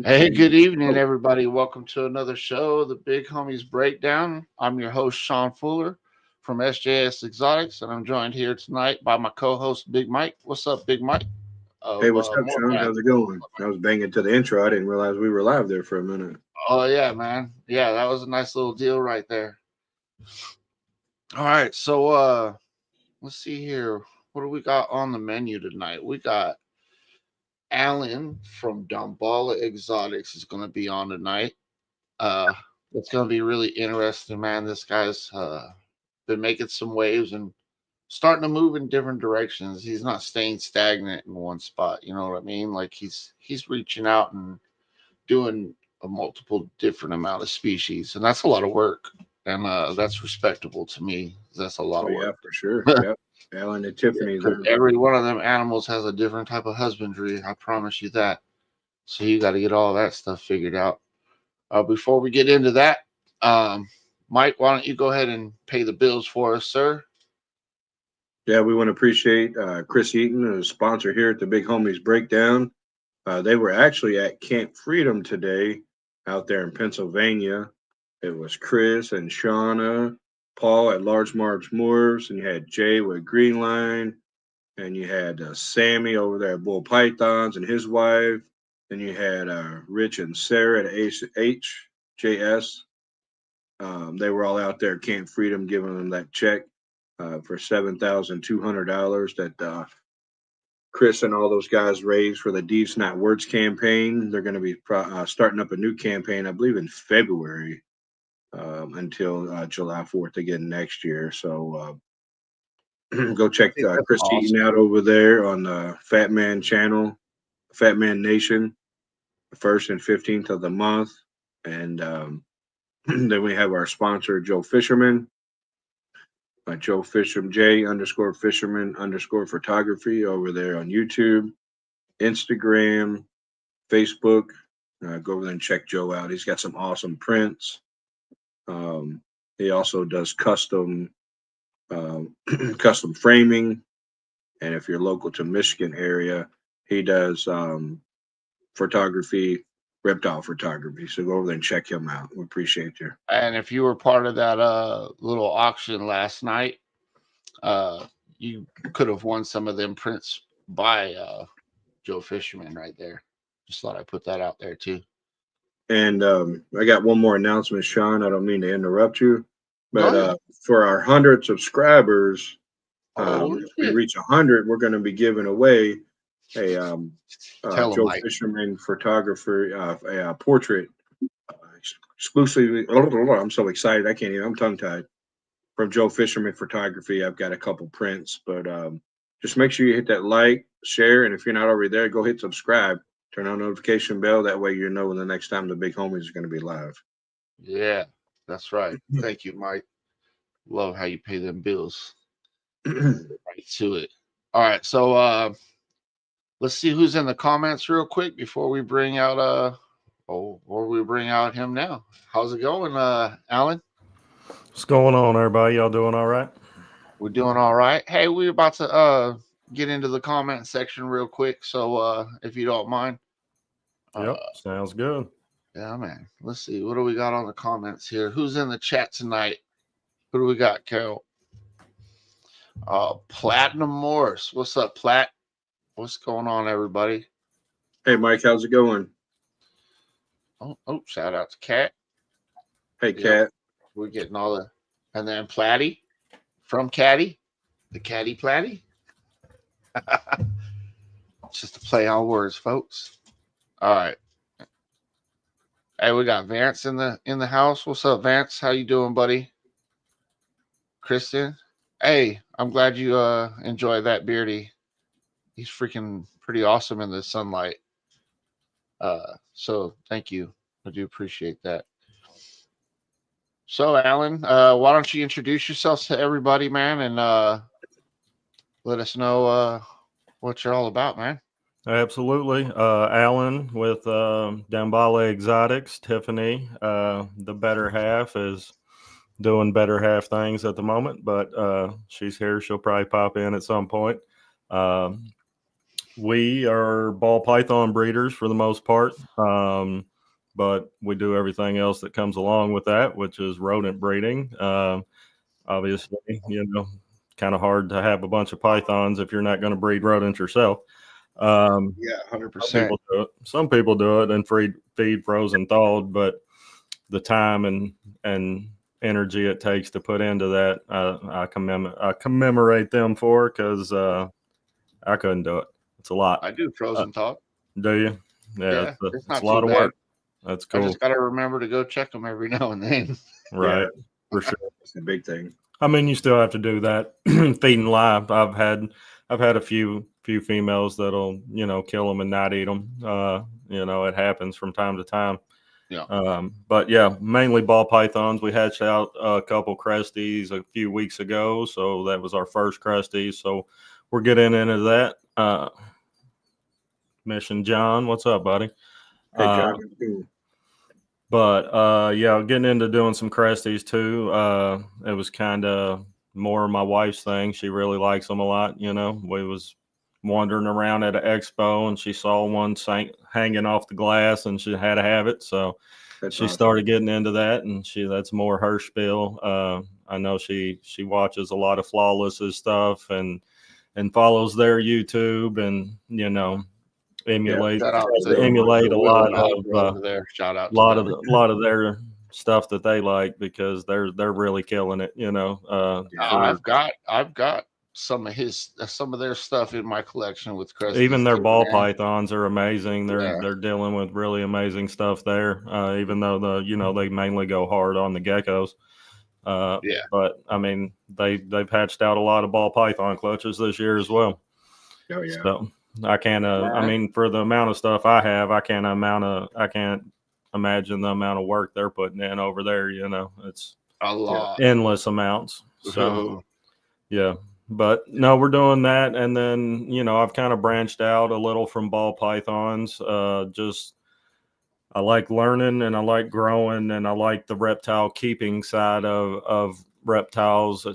Hey, good evening, everybody. Welcome to another show, the Big Homies Breakdown. I'm your host, Sean Fuller from SJS Exotics, and I'm joined here tonight by my co-host, Big Mike. What's up, Big Mike? Hey, what's up, Sean? How's it going? I was banging to the intro. I didn't realize we were live there for a minute. Oh, yeah, man. Yeah, that was a nice little deal right there. All right, so let's see here. What do we got on the menu tonight? We got Allen from Damballah Exotics is going to be on tonight. It's going to be really interesting, man. This guy's been making some waves and starting to move in different directions. He's not staying stagnant in one spot. You know what I mean? Like he's reaching out and doing a multiple different amount of species, and that's a lot of work. And that's respectable to me. That's a lot of work. Yeah, for sure. Yep. Allen and Tiffany. Every one of them animals has a different type of husbandry. I promise you that. So you got to get all that stuff figured out. Before we get into that, Mike, why don't you go ahead and pay the bills for us, sir? Yeah, we want to appreciate Chris Eaton, a sponsor here at the Big Homies Breakdown. They were actually at Camp Freedom today out there in Pennsylvania. It was Chris and Shauna, Paul at Large Marge Moors, and you had Jay with Green Line, and you had Sammy over there at Bull Pythons and his wife. Then you had Rich and Sarah at HJS. They were all out there at Camp Freedom giving them that check for $7,200 that Chris and all those guys raised for the Deeds Not Words campaign. They're going to be starting up a new campaign, I believe, in February until July 4th again next year. So go check Chris Eaton out over there on the Fat Man channel, Fat Man Nation, the 1st and 15th of the month. And then we have our sponsor, Joe Fisherman. Joe Fisherman, J_Fisherman_photography over there on YouTube, Instagram, Facebook. Go over there and check Joe out. He's got some awesome prints. He also does custom framing. And if you're local to Michigan area, he does photography, reptile photography. So go over there and check him out. We appreciate you. And if you were part of that little auction last night, you could have won some of them prints by Joe Fisherman right there. Just thought I'd put that out there too. And I got one more announcement, Sean. I don't mean to interrupt you, but for our 100 subscribers, if we reach 100, we're going to be giving away a Joe Fisherman photographer a portrait exclusively. I'm so excited. I can't even. I'm tongue tied. From Joe Fisherman Photography. I've got a couple prints, but just make sure you hit that like, share, and if you're not already there, go hit subscribe. Turn on notification bell. That way you know when the next time the Big Homies is going to be live. Yeah, that's right. Thank you, Mike. Love how you pay them bills. Right to it. All right, so let's see who's in the comments real quick before we bring out Oh, or we bring out him now. How's it going, Alan? What's going on, everybody? Y'all doing all right? We're doing all right. Hey, we're about to get into the comment section real quick. So if you don't mind. Yep, sounds good. Yeah, man. Let's see. What do we got on the comments here? Who's in the chat tonight? Who do we got, Carol? Platinum Morris. What's up, Plat? What's going on, everybody? Hey, Mike, how's it going? Oh, shout out to Cat. Hey, Cat. We're getting all the, and then Platty from Caddy, the Caddy Platty. Just to play on words, folks. All right. Hey, we got Vance in the house. What's up, Vance? How you doing, buddy? Kristen. Hey, I'm glad you enjoy that beardy. He's freaking pretty awesome in the sunlight. So thank you. I do appreciate that. So, Alan, why don't you introduce yourself to everybody, man, and let us know what you're all about, man. Absolutely. Allen with Damballah Exotics. Tiffany, the better half, is doing better half things at the moment, but she's here. She'll probably pop in at some point. We are ball python breeders for the most part, but we do everything else that comes along with that, which is rodent breeding. Obviously, kind of hard to have a bunch of pythons if you're not going to breed rodents yourself. Yeah, 100%. Some people do it and feed frozen thawed, but the time and energy it takes to put into that, I commemorate them for, because I couldn't do it. It's a lot. I do frozen thawed. Do you? Yeah, it's a lot of work. That's cool. I just got to remember to go check them every now and then. Right, for sure. It's a big thing. I mean, you still have to do that. Feeding live. I've had a few females that'll kill them and not eat them. It happens from time to time. Yeah. But yeah, mainly ball pythons. We hatched out a couple cresties a few weeks ago, so that was our first cresties. So we're getting into that. Mission John, what's up, buddy? Hey, John. But yeah, getting into doing some cresties too. It was kind of more my wife's thing. She really likes them a lot. We was wandering around at an expo and she saw one hanging off the glass and she had to have it. So she started getting into that, and that's more her spiel. I know she watches a lot of Flawless's stuff and follows their YouTube, and emulate a lot of their stuff that they like, because they're really killing it. I've got some of their stuff in my collection with cresties. Even their ball pythons are amazing. They're dealing with really amazing stuff there. Even though they mainly go hard on the geckos. But I mean, they've hatched out a lot of ball python clutches this year as well. Oh yeah. So I can't. I mean, for the amount of stuff I have, I can't imagine the amount of work they're putting in over there. It's a lot, endless amounts. So yeah. But no, we're doing that, and then I've kind of branched out a little from ball pythons. I like learning, and I like growing, and I like the reptile keeping side of reptiles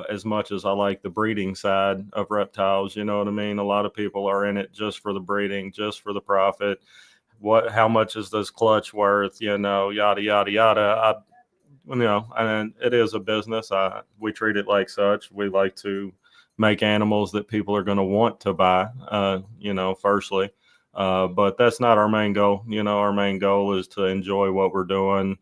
as much as I like the breeding side of reptiles. You know what I mean? A lot of people are in it just for the breeding, just for the profit. How much is this clutch worth? Yada yada yada. And it is a business. We treat it like such. We like to make animals that people are going to want to buy. Firstly. But that's not our main goal. Our main goal is to enjoy what we're doing.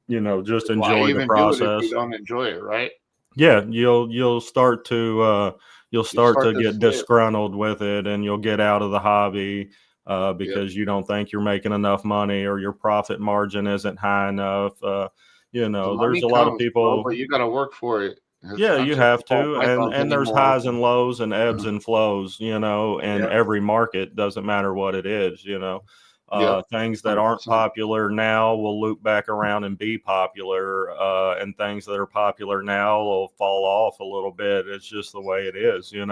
Just enjoy the process. If you don't enjoy it, right? Yeah, you'll start to get disgruntled with it, and you'll get out of the hobby because you don't think you're making enough money, or your profit margin isn't high enough. There's a lot of people. But you got to work for it. Yeah, you have to, and there's highs and lows and ebbs and flows, in every market. Doesn't matter what it is, things that aren't popular now will loop back around and be popular, and things that are popular now will fall off a little bit. It's just the way it is, in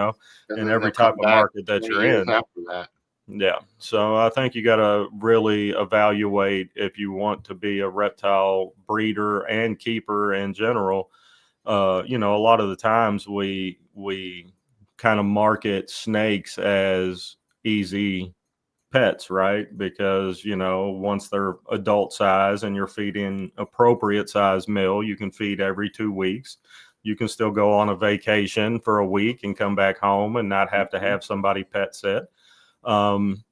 every type of market that you're in. After that. Yeah. So I think you got to really evaluate if you want to be a reptile breeder and keeper in general. You know, a lot of the times we kind of market snakes as easy pets, right? Because, you know, once they're adult size and you're feeding appropriate size meal, you can feed every 2 weeks. You can still go on a vacation for a week and come back home and not have to have somebody pet sit. Um,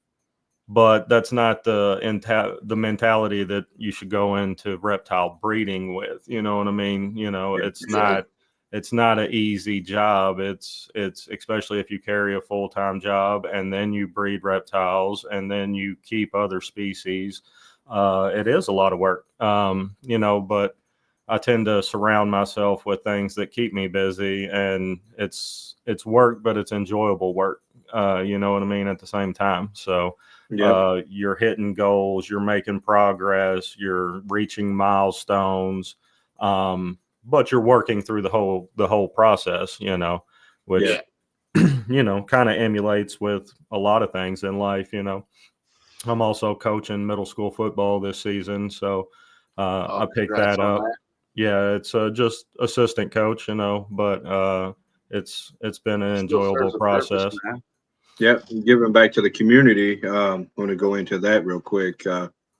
but that's not the mentality that you should go into reptile breeding with. You know what I mean? You know, Yeah, it's for sure. not an easy job. It's especially if you carry a full-time job and then you breed reptiles and then you keep other species. It is a lot of work. You know, but I tend to surround myself with things that keep me busy, and it's work, but it's enjoyable work. You know what I mean? At the same time, so Yep. you're hitting goals, you're making progress, you're reaching milestones, but you're working through the whole process. You know, Yeah. which you know kind of emulates with a lot of things in life. You know, I'm also coaching middle school football this season, so Oh, I picked congrats that on up. that. Yeah, it's just assistant coach, you know, but it's been an Still enjoyable serves a purpose, process. man. Yep. Giving back to the community. I want to go into that real quick.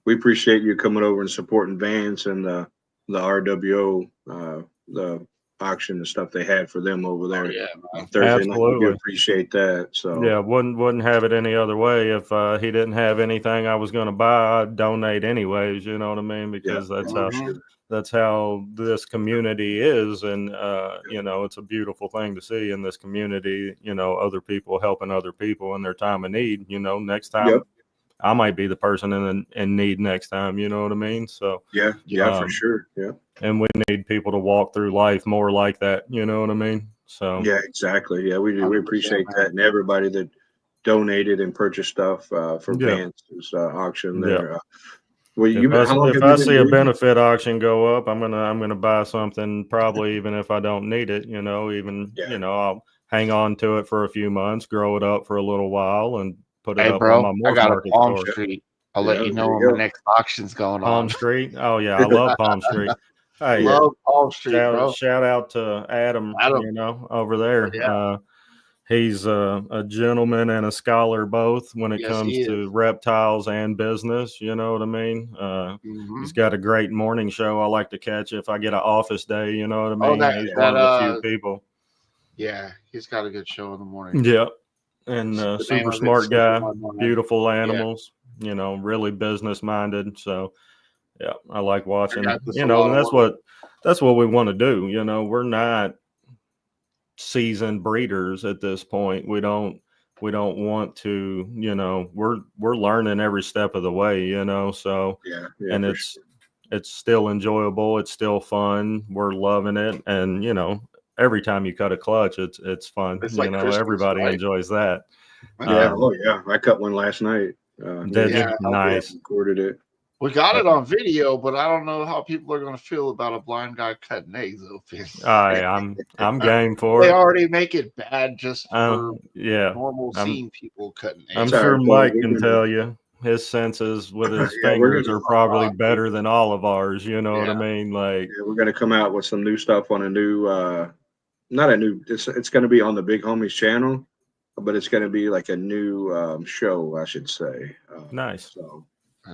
We appreciate you coming over and supporting Vance and the RWO, the auction and stuff they had for them over Oh there yeah, on man. Thursday night. We do Absolutely. appreciate that. So Yeah, wouldn't have it any other way. If he didn't have anything I was going to buy, I'd donate anyways. You know what I mean? yeah, Because yeah, for Hmm. sure. that's how this community is, and you know, it's a beautiful thing to see in this community. You know, other people helping other people in their time of need. You know, next Yep. time I might be the person in need next time. You know what I mean? So, Yeah. Yeah, for um, sure. Yeah. and we need people to walk through life more like that. You know what I mean? So, Yeah, exactly. Yeah, we do. We 100%, appreciate man. that, and everybody that donated and purchased stuff for yeah. Vance's auction Yeah. there. Well, how long If have you I been see a breeding? benefit auction go up, I'm gonna buy something probably even if I don't need it. You know, even Yeah. you know I'll hang on to it for a few months, grow it up for a little while, and put it Hey, up on bro, my I morph got a market Palm store. Street. I'll let Yeah, you there know when my you next auction's going Palm on. Street. Oh yeah, I love Palm Street. Hey, go. Love Palm Street, bro. shout out to Adam. Adam. You know over Oh there. yeah, He's a gentleman and a scholar both when it yes comes he to is. reptiles and business. You know what I mean? He's Hmm. got a great morning show I like to catch if I get an office day. You know what I Oh, mean? that He's one that of the few people. yeah, he's got a good show in the morning. Yeah. And The name super of it smart slipping guy, my mind. beautiful Yeah, animals, you know, really business minded. So, yeah, I like I got watching, this you a know, lot and of work. that's what we want to do. You know, we're not seasoned breeders at this point. We don't want to, you know, we're learning every step of the way, you know. So Yeah, yeah, and for sure. it's still enjoyable, it's still fun. We're loving it. And, you know, every time you cut a clutch, it's fun. It's You like know, Christmas, everybody right? enjoys that. Yeah, Um, oh yeah. I cut one last night. Me and did you? Yeah, Sean, yeah, Nice. recorded it. we got Uh, it on video, but I don't know how people are going to feel about a blind guy cutting eggs open. I'm game for They it. already make it bad just for Yeah. normal I'm seeing people cutting I'm It's eggs all sure right. open. Well, Mike can tell you his senses with his yeah, we're fingers gonna are probably Oh, dude. better than all of ours. You know what I Yeah. mean? Like, yeah, we're gonna come out with some new stuff on a new not a new it's gonna be on the Big Homies channel, but it's gonna be like a new show, I should say. nice. So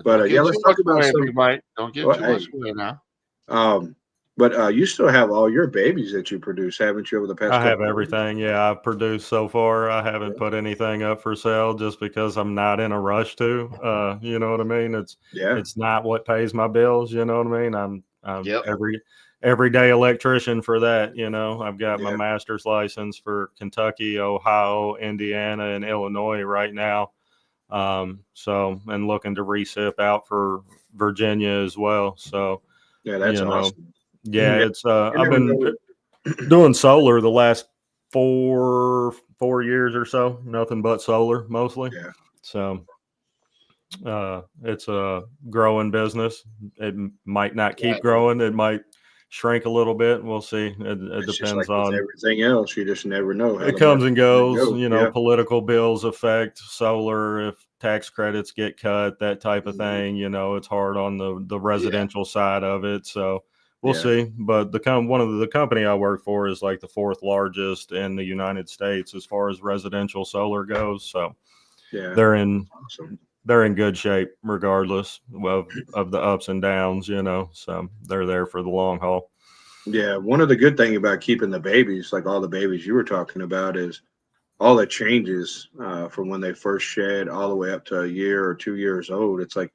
but Don't yeah, give too let's talk much about away, some Big Mike. Don't give well, too hey, much away now. um but you still have all your babies that you produce, haven't you, over the past I have couple of years? everything. Yeah, I've produced so far. I haven't Yeah. put anything up for sale just because I'm not in a rush to. You know what I mean? Yeah. It's not what pays my bills. You know what I mean? I'm Yep. everyday electrician for that. You know, I've got my Yeah. master's license for Kentucky, Ohio, Indiana, and Illinois right now. So and looking to resip out for Virginia as well. So Yeah, that's you know, awesome. yeah, Yeah. it's You I've never been know. doing solar the last four years or so. Nothing but solar mostly. Yeah. So it's a growing business. It might not keep Right. growing. It might shrink a little bit. We'll see. It It's just like depends with on everything else. You just never know how it the comes and market's gonna goes. go. You know, Yeah. political bills affect solar. If tax credits get cut, that type of thing. You know, it's hard on the residential side of it. So we'll see. But one of the company I work for is like the 4th largest in the United States as far as residential solar goes. So they're in good shape regardless of the ups and downs, you know. So they're there for the long haul. Yeah, one of the good thing about keeping the babies, like all the babies you were talking about, is all the changes from when they first shed all the way up to a year or 2 years old. It's like,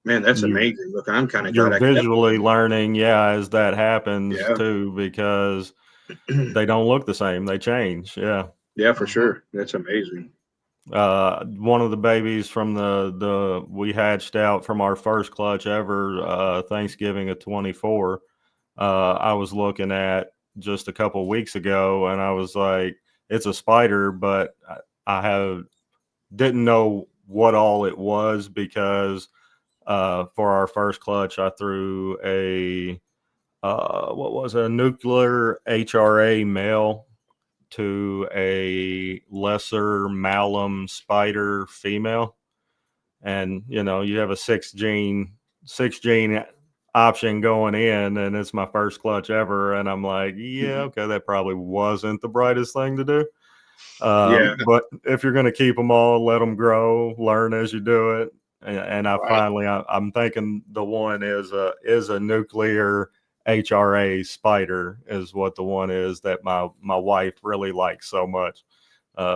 man, that's amazing. Look, I'm kind of glad you're visually learning, as that happens too, because they don't look the same. They change. Yeah, for sure. That's amazing. One of the babies from we hatched out from our first clutch ever, Thanksgiving of 24. I was looking at just a couple of weeks ago, and I was like, it's a spider, but didn't know what all it was because for our first clutch, I threw a nuclear HRA male to a lesser malum spider female, and you have a six gene option going in, and it's my first clutch ever, and I'm like, okay, that probably wasn't the brightest thing to do. But if you're going to keep them all, let them grow, learn as you do it. And I'm thinking the one is a nuclear HRA spider is what the one is that my wife really likes so much.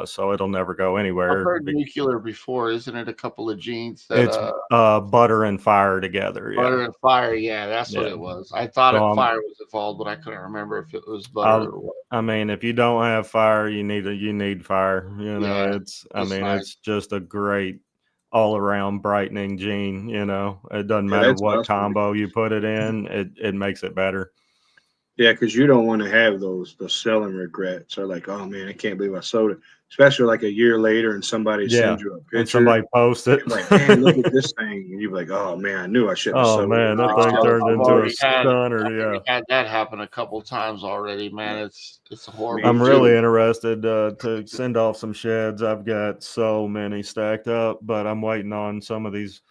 So it'll never go anywhere. I've heard nuclear before. Isn't it a couple of genes that it's butter and fire together? Butter and fire, that's what it was. I thought fire was involved, but I couldn't remember if it was butter or what. I mean, if you don't have fire, you need fire. It's just a great all around brightening gene. It doesn't matter what combo you put it in, it makes it better. Yeah, because you don't want to have those selling regrets or like, oh man, I can't believe I sold it. Especially like a year later and somebody sends you a picture. And somebody posts it. Like, man, look at this thing. And you're like, oh man, I knew I shouldn't have sold it. Oh man, that thing turned into a stunner. I've had that happen a couple times already, man. It's horrible. I'm really interested to send off some sheds. I've got so many stacked up, but I'm waiting on some of these.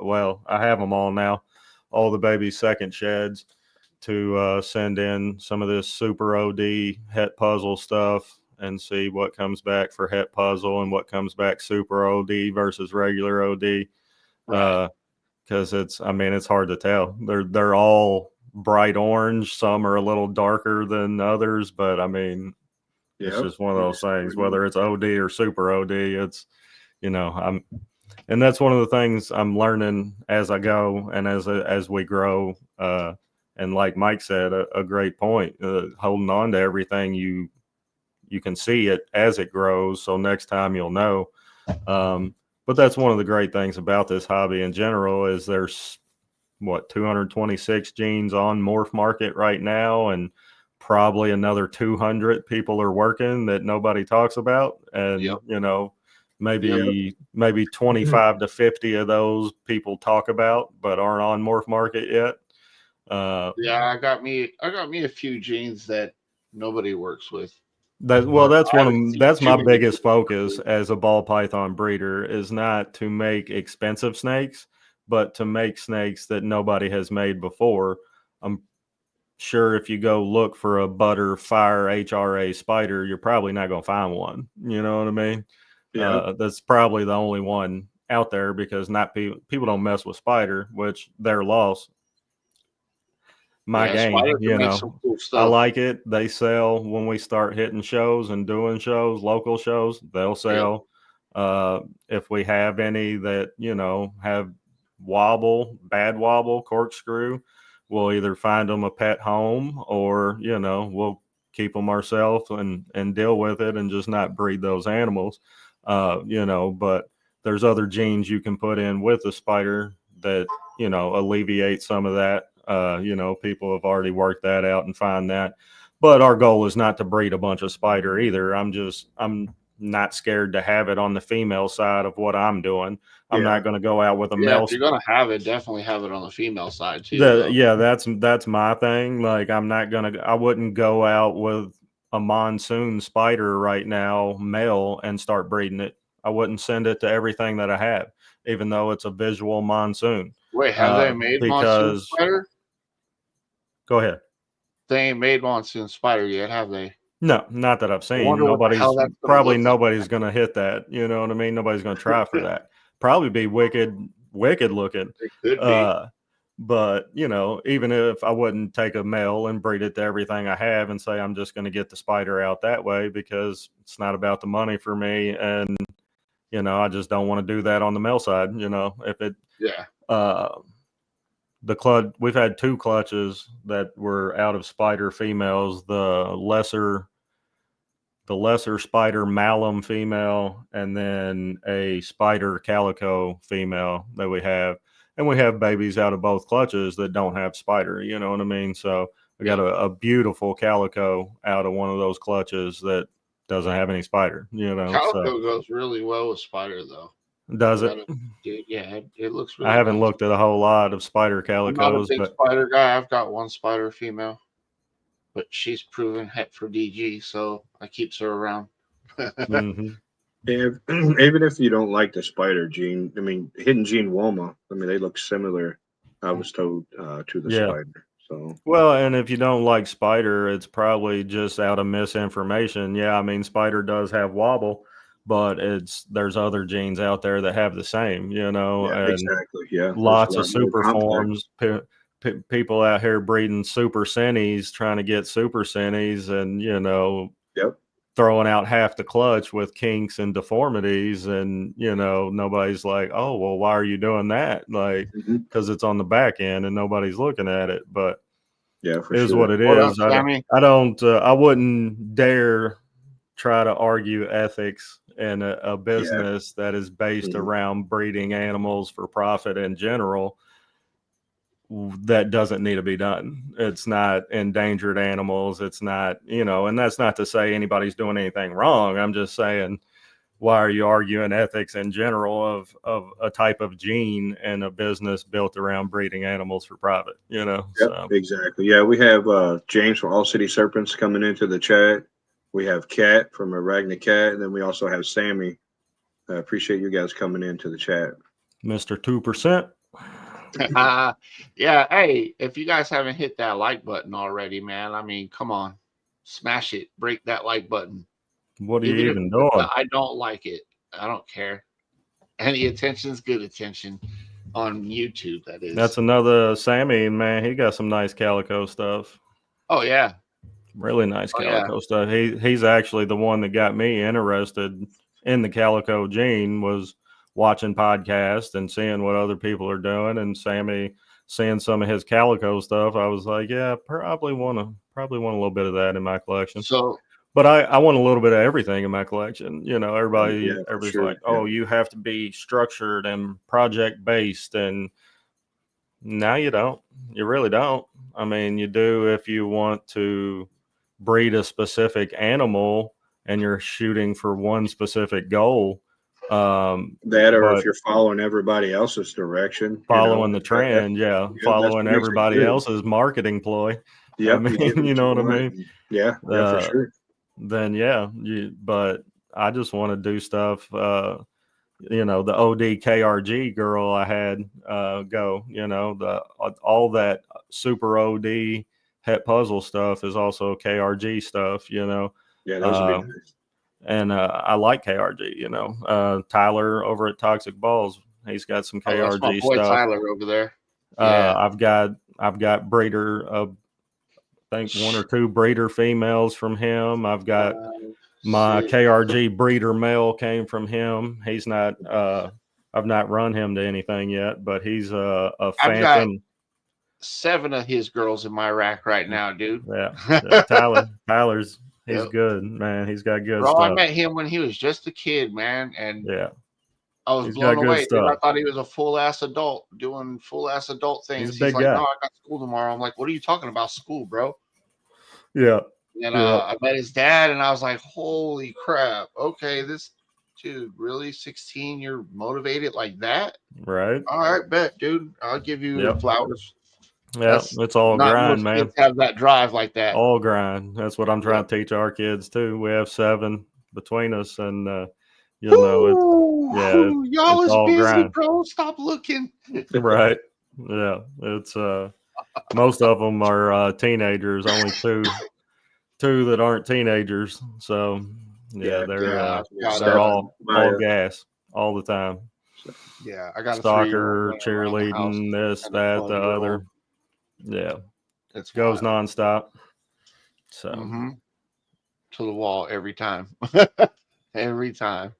Well, I have them all now. All the baby second sheds to send in some of this super OD het puzzle stuff and see what comes back for het puzzle and what comes back super OD versus regular OD. Because it's hard to tell. They're all bright orange. Some are a little darker than others, but it's just one of those things. Whether it's OD or super OD, it's and that's one of the things I'm learning as I go and as we grow. And like Mike said, a great point, holding on to everything you can see it as it grows. So next time you'll know. But that's one of the great things about this hobby in general is there's 226 genes on Morph Market right now. And probably another 200 people are working that nobody talks about. And, maybe 25 to 50 of those people talk about, but aren't on Morph Market yet. I got me a few genes that nobody works with. That's my biggest focus as a ball python breeder is not to make expensive snakes, but to make snakes that nobody has made before. I'm sure if you go look for a butter fire HRA spider, you're probably not going to find one. You know what I mean? That's probably the only one out there because people don't mess with spider, which they're lost. My game, cool I like it. They sell when we start hitting shows and doing shows, local shows, they'll sell. If we have any that, have bad wobble, corkscrew, we'll either find them a pet home or, we'll keep them ourselves and deal with it and just not breed those animals. But there's other genes you can put in with a spider that, alleviate some of that. People have already worked that out and find that. But our goal is not to breed a bunch of spider either. I'm not scared to have it on the female side of what I'm doing. I'm not going to go out with a male. If you're going to have it, definitely have it on the female side too. That's my thing. Like I wouldn't go out with a monsoon spider right now, male, and start breeding it. I wouldn't send it to everything that I have, even though it's a visual monsoon. Wait, have they made Monsoon Because Spider? go ahead. They ain't made Monsoon Spider yet, have they? No, not that I've I seen. wonder what the hell that's gonna look like. Nobody's going to hit that. You know what I mean? Nobody's going to try for that. Probably be wicked looking. It could be. But you know, even if I wouldn't take a male and breed it to everything I have and say I'm just going to get the spider out that way, because it's not about the money for me, and you know, I just don't want to do that on the male side. You know, if it we've had 2 clutches that were out of spider females, the lesser spider malum female, and then a spider calico female that we have. And we have babies out of both clutches that don't have spider, you know what I mean? So we got a beautiful calico out of one of those clutches that doesn't have any spider, you know. Calico goes really well with spider, though. Does it? Yeah, it looks really I haven't nice. looked at a whole lot of spider calicos. I'm not a big spider guy. I've got one spider female, but she's proven het for DG, so I keeps her around. Mm-hmm. Even if you don't like the spider gene, I mean, hidden gene Woma, I mean, they look similar, I was told, to the spider. So well, and if you don't like spider, it's probably just out of misinformation. Yeah, I mean, spider does have wobble, but there's other genes out there that have the same, you know. Yeah, and exactly. Yeah, lots of super forms. People out here breeding super centis, trying to get super centis, and you know, throwing out half the clutch with kinks and deformities, and you know, nobody's like, oh well, why are you doing that? Like, because it's on the back end and nobody's looking at it. But yeah, for is sure. what it is. I wouldn't dare try to argue ethics in a business that is based around breeding animals for profit in general. That doesn't need to be done. It's not endangered animals. It's not, you know, and that's not to say anybody's doing anything wrong. I'm just saying, why are you arguing ethics in general of a type of gene and a business built around breeding animals for profit, you know? Yep, exactly. Yeah, we have James from All City Serpents coming into the chat. We have Kat from Aragna Cat, and then we also have Sammy. I appreciate you guys coming into the chat. Mr. 2%. Yeah, hey, if you guys haven't hit that like button already, man, I mean, come on, smash it, break that like button. What are you even doing? I don't like it. I don't care. Any attention's good attention on YouTube, that is. That's another Sammy, man. He got some nice calico stuff. Oh yeah, really nice calico stuff. He's actually the one that got me interested in the calico gene, was watching podcasts and seeing what other people are doing, and Sammy seeing some of his calico stuff. I was like, yeah, probably want a little bit of that in my collection. So, but I want a little bit of everything in my collection. You know, everybody's like, oh, you have to be structured and project based, and now you don't. You really don't. I mean, you do if you want to breed a specific animal and you're shooting for one specific goal. If you're following everybody else's direction, following the trend, following everybody else's marketing ploy. Yeah, I mean, you know what I mean? Yeah, for sure. Then but I just want to do stuff. You know, the OD KRG girl I had go. You know, all that super OD het puzzle stuff is also KRG stuff. You know, yeah, those would be nice. And I like KRG, you know. Tyler over at Toxic Balls, he's got some KRG that's my boy stuff. Tyler over there. Yeah. I've got breeder, I think 1 or 2 breeder females from him. I've got my KRG breeder male came from him. He's not. I've not run him to anything yet, but he's a phantom. I've got 7 of his girls in my rack right now, dude. Yeah. Tyler's. He's good, man. He's got good stuff. I met him when he was just a kid, man. And I was blown away. Dude, I thought he was a full-ass adult doing full-ass adult things. He's like, no, I got school tomorrow. I'm like, what are you talking about, school, bro? Yeah. And I met his dad, and I was like, holy crap. Okay, this dude, really 16, you're motivated like that? Right. All right, bet, dude. I'll give you flowers. Yeah, it's all grind, man. Kids have that drive like that. All grind. That's what I'm trying to teach our kids too. We have 7 between us, and You'll know Y'all it's is all busy, grind. bro. Stop looking. Right. Yeah. It's most of them are teenagers, only two that aren't teenagers. So yeah, they're all gas all the time. Yeah, I got a 3-year-old Soccer, running around the house cheerleading, this, and a that, the 12-year-old. other. Yeah. It's Goes wild. nonstop. So To the wall every time. Every time.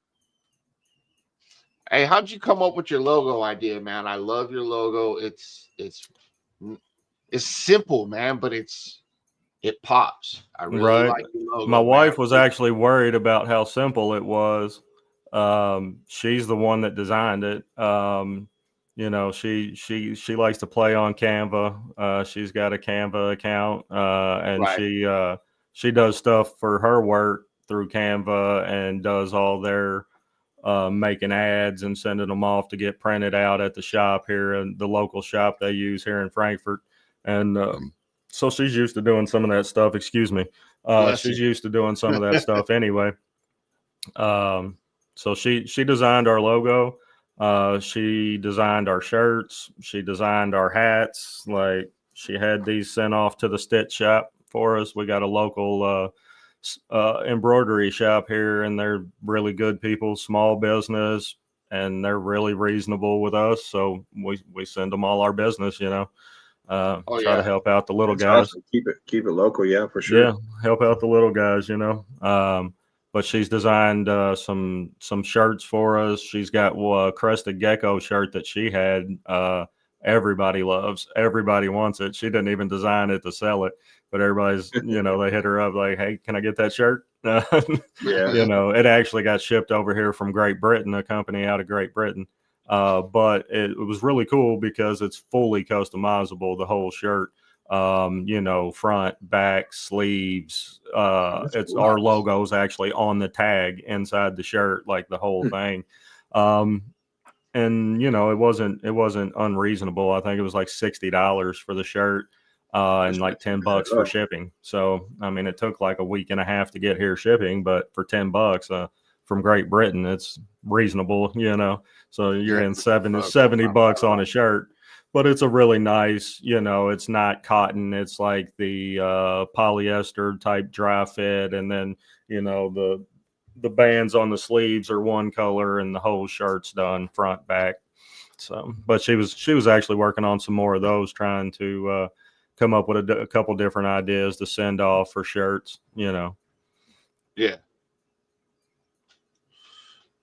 Hey, how'd you come up with your logo idea, man? I love your logo. It's simple, man, but it pops. I really right. like your logo, My man. wife was actually worried about how simple it was. She's the one that designed it. She likes to play on Canva. She's got a Canva account, and Right. she does stuff for her work through Canva and does all their making ads and sending them off to get printed out at the shop here and the local shop they use here in Frankfurt. And so she's used to doing some of that stuff. Excuse me. Bless She's you. used to doing some of that stuff anyway. So she designed our logo. She designed our shirts. She designed our hats. Like she had these sent off to the stitch shop for us. We got a local embroidery shop here, and they're really good people, small business, and they're really reasonable with us. So we send them all our business, try to help out the little That's guys. awesome. Keep it local, yeah, for sure. Yeah, help out the little guys, But she's designed some shirts for us. She's got a crested gecko shirt that she had. Everybody loves. Everybody wants it. She didn't even design it to sell it, but everybody's, they hit her up like, "Hey, can I get that shirt?" Yeah. It actually got shipped over here from Great Britain, a company out of Great Britain. But it was really cool because it's fully customizable, the whole shirt. Front, back, sleeves. It's cool. our logos actually on the tag inside the shirt, like the whole thing. And it wasn't unreasonable. I think it was like $60 for the shirt, and like $10 for shipping. So I mean, it took like a week and a half to get here shipping, but for $10 from Great Britain, it's reasonable. So you're in 70 bucks on a shirt. But it's a really nice, it's not cotton. It's like the polyester type dry fit. And then, the bands on the sleeves are one color and the whole shirt's done front, back. So, but she was actually working on some more of those, trying to come up with a couple different ideas to send off for shirts, Yeah.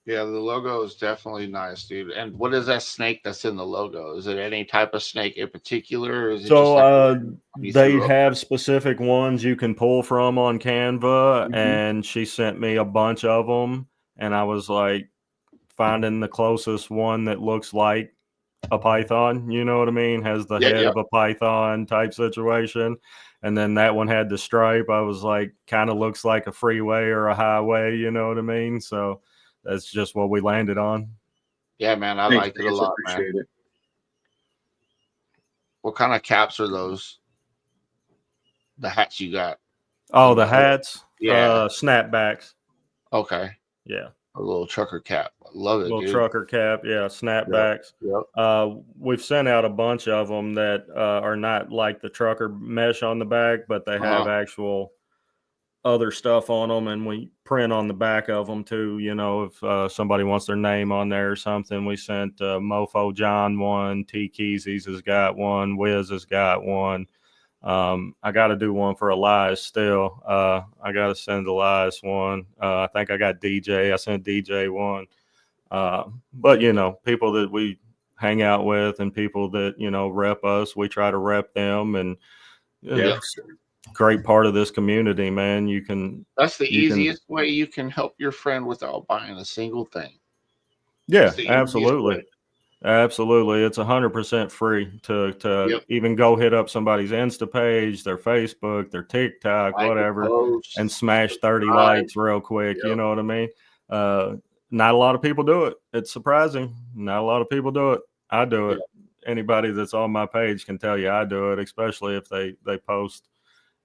Yeah, the logo is definitely nice, dude. And what is that snake that's in the logo? Is it any type of snake in particular? Or is it just like they have specific ones you can pull from on Canva, and she sent me a bunch of them, and I was like finding the closest one that looks like a python, you know what I mean? Has the head of a python type situation. And then that one had the stripe. I was like, kind of looks like a freeway or a highway, you know what I mean? So that's just what we landed on. Yeah, man, I like it a lot, man. It. What kind of caps are those? The hats you got? Oh, the hats? Yeah. Snapbacks. Okay. Yeah. A little trucker cap. I love it, little dude. Trucker cap. Yeah. Snapbacks. Yep. We've sent out a bunch of them that are not like the trucker mesh on the back, but they have actual other stuff on them, and we print on the back of them too. If somebody wants their name on there or something, we sent Mofo John one, T Keezy's has got one, Wiz has got one. I got to do one for Elias still. I got to send Elias one. I think I got DJ. I sent DJ one. But people that we hang out with and people that rep us, we try to rep them, and great part of this community, man. That's the easiest way you can help your friend without buying a single thing. Yeah, absolutely. Absolutely. It's 100% free to even go hit up somebody's Insta page, their Facebook, their TikTok, whatever, and smash 30 likes real quick. You know what I mean? Not a lot of people do it. It's surprising. Not a lot of people do it. I do it. Anybody that's on my page can tell you I do it, especially if they post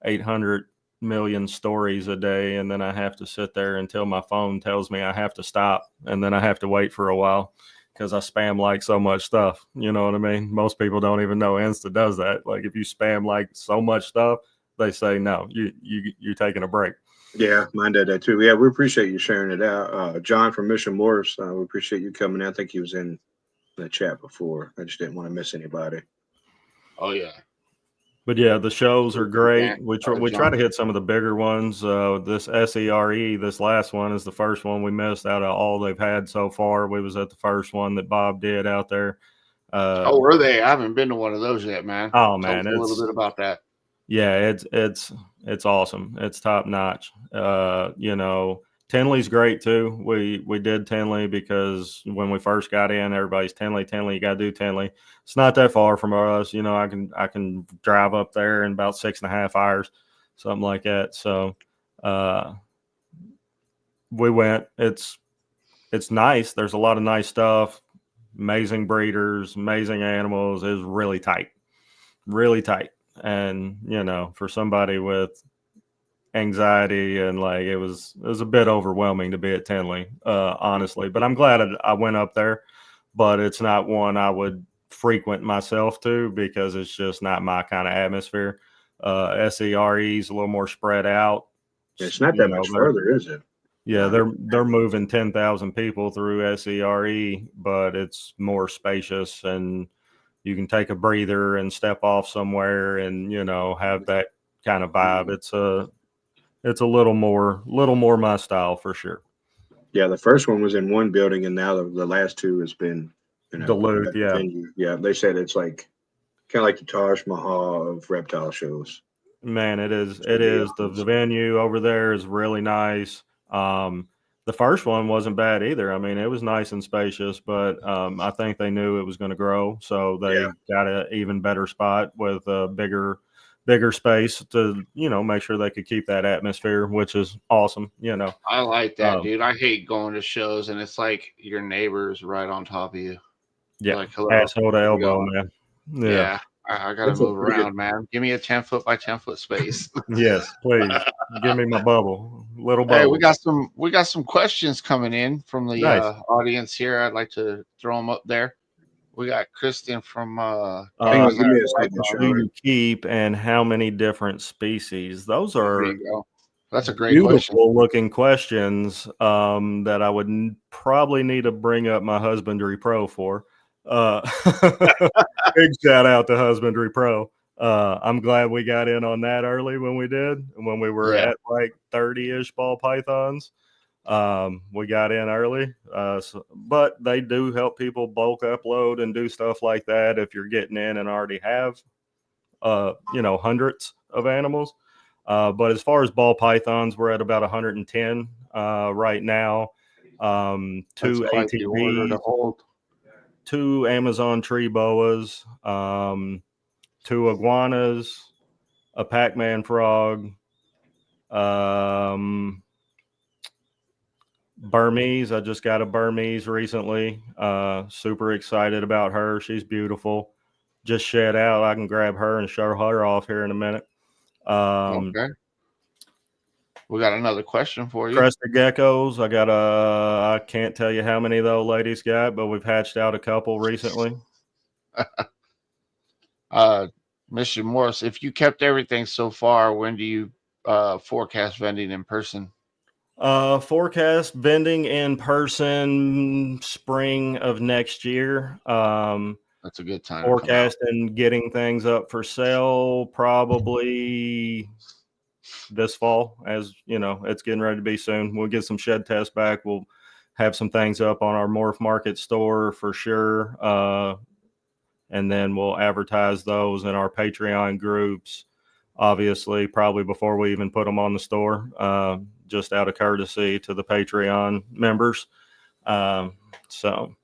800 million stories a day, and then I have to sit there until my phone tells me I have to stop, and then I have to wait for a while because I spam like so much stuff. You know what I mean? Most people don't even know Insta does that. Like if you spam like so much stuff, they say no, you're taking a break. Yeah, mine did that too. Yeah, we appreciate you sharing it out. John from Mission Morris, we appreciate you coming in. I think he was in the chat before. I just didn't want to miss anybody. Oh yeah. But yeah, the shows are great. We try John. to hit some of the bigger ones. This SERE, this last one is the first one we missed out of all they've had so far. We was at the first one that Bob did out there. Oh, were they? I haven't been to one of those yet, man. Oh Tell man, us a little bit about that. Yeah, it's awesome. It's top notch. Tinley's great too. We did Tinley because when we first got in, everybody's Tinley. You got to do Tinley. It's not that far from us. I can drive up there in about 6.5 hours, something like that. So, we went. It's nice. There's a lot of nice stuff. Amazing breeders, amazing animals. It was really tight, really tight. And for somebody with anxiety and like it was a bit overwhelming to be at Tinley, honestly. But I'm glad I went up there. But it's not one I would frequent myself to because it's just not my kind of atmosphere. SERE is a little more spread out. It's not that much further, is it? Yeah, they're moving 10,000 people through SERE, but it's more spacious and you can take a breather and step off somewhere and have that kind of vibe. It's a little more my style for sure. Yeah, the first one was in one building, and now the last two has been Duluth. Yeah, yeah. They said it's like kind of like the Taj Mahal of reptile shows. Man, it is. The venue over there is really nice. The first one wasn't bad either. I mean, it was nice and spacious, but I think they knew it was going to grow, so they got an even better spot with a bigger space to make sure they could keep that atmosphere, which is awesome. I like that, dude. I hate going to shows and it's like your neighbor's right on top of you. Yeah, like, hello, asshole to elbow, man. Yeah. I gotta move around, man. Give me a 10-foot by 10-foot space. Yes, please. Give me my bubble, little bubble. Hey, we got some questions coming in from the audience here. I'd like to throw them up there. We got Kristen from. Hang on, give me a second. Do you keep and how many different species? Those are that's a great beautiful question. looking questions that I would probably need to bring up my Husbandry Pro for. Big shout out to Husbandry Pro. I'm glad we got in on that early when we did, when we were at like 30-ish ball pythons. We got in early, but they do help people bulk upload and do stuff like that if you're getting in and already have hundreds of animals. But as far as ball pythons, we're at about 110 right now. 2 ATVs, 2 Amazon tree boas, 2 iguanas, a Pac-Man frog, Burmese. I just got a Burmese recently. Super excited about her. She's beautiful. Just shed out. I can grab her and show her off here in a minute. Okay. We got another question for you. Crested geckos. I can't tell you how many of those ladies got, but we've hatched out a couple recently. Mr. Morris, if you kept everything so far, when do you forecast vending in person? Forecast vending in person spring of next year. That's a good time. Forecasting getting things up for sale probably this fall, as it's getting ready to be soon. We'll get some shed tests back. We'll have some things up on our Morph Market store for sure. And then we'll advertise those in our Patreon groups, obviously, probably before we even put them on the store, just out of courtesy to the Patreon members. So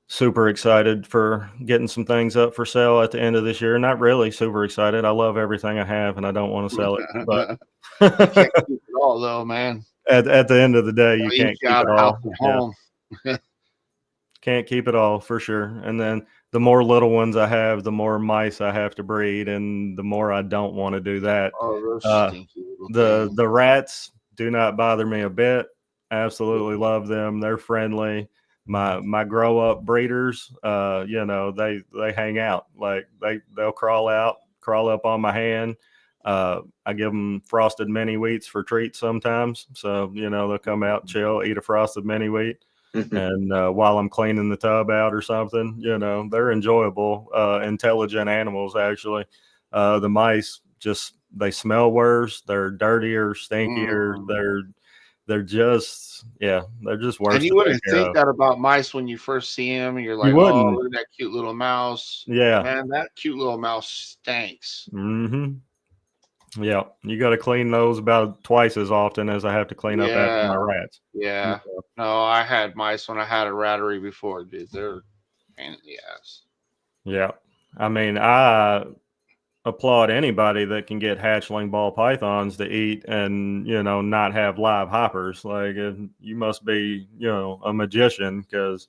super excited for getting some things up for sale at the end of this year. Not really super excited. I love everything I have and I don't want to sell it. But you can't keep it all though, man. At the end of the day, you can't keep it all. Home. Can't keep it all for sure. And then the more little ones I have, the more mice I have to breed, and the more I don't want to do that. Oh, those Uh, stinky little things. the rats do not bother me a bit. Absolutely love them. They're friendly. My grow up breeders, they hang out. Like they'll crawl up on my hand. I give them frosted mini wheats for treats sometimes. So they'll come out, chill, eat a frosted mini wheat. And while I'm cleaning the tub out or something, they're enjoyable, intelligent animals. Actually, the mice they smell worse. They're dirtier, stinkier. They're just worse And to you take wouldn't care think of. that about mice when you first see them. You're You like, oh, wouldn't, look at that cute little mouse. yeah. Man, that cute little mouse stinks. Yeah, you got to clean those about twice as often as I have to clean up after my Yeah. rats. Yeah. No, I had mice when I had a rattery before, dude. They're a pain in the ass. Yeah, I mean, I applaud anybody that can get hatchling ball pythons to eat and not have live hoppers. Like you must be a magician, because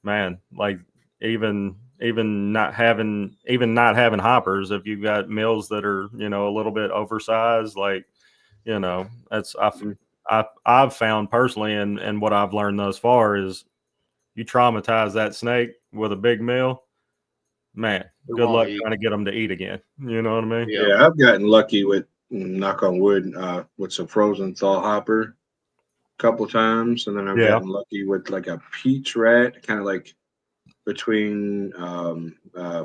man, like even not having hoppers, if you've got meals that are a little bit oversized, like that's I've found personally, and what I've learned thus far is you traumatize that snake with a big meal, man, They good won't luck eat. trying to get them to eat again. You know what I mean? Yeah. Yeah, I've gotten lucky with, knock on wood, with some frozen thaw hopper a couple times, and then I've Yeah. gotten lucky with like a peach rat, kind of like between